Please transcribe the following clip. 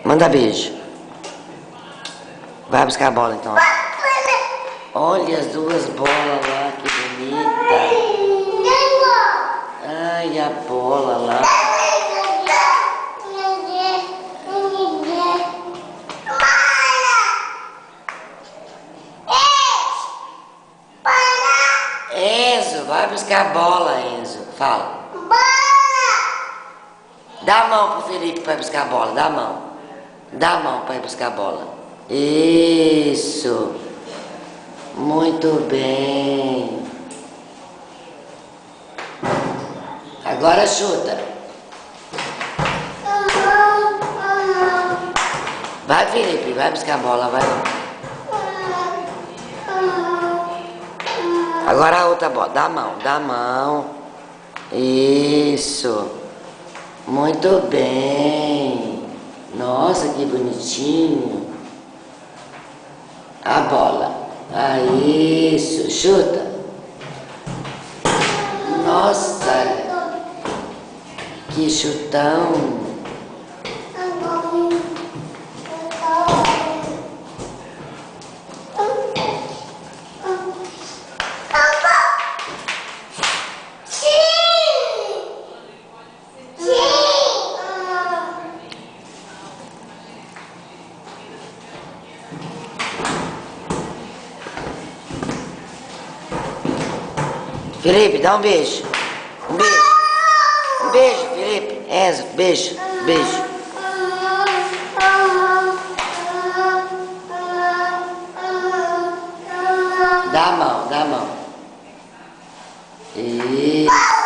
Manda beijo. Vai buscar a bola então. Olha as duas bolas lá, que bonita. Ai, a bola lá. Enzo, vai buscar a bola, Enzo. Fala. Dá a mão pro Felipe para buscar a bola, dá a mão. Dá a mão para ir buscar a bola. Isso. Muito bem. Agora chuta. Vai, Felipe, vai buscar a bola, vai. Agora a outra bola, dá a mão, dá a mão. Isso. Muito bem. Nossa, que bonitinho. A bola. Ah, isso. Chuta. Nossa. Que chutão. Felipe, dá um beijo. Um beijo. Um beijo, Felipe. Enzo, beijo. Beijo. Dá a mão, dá a mão. Isso.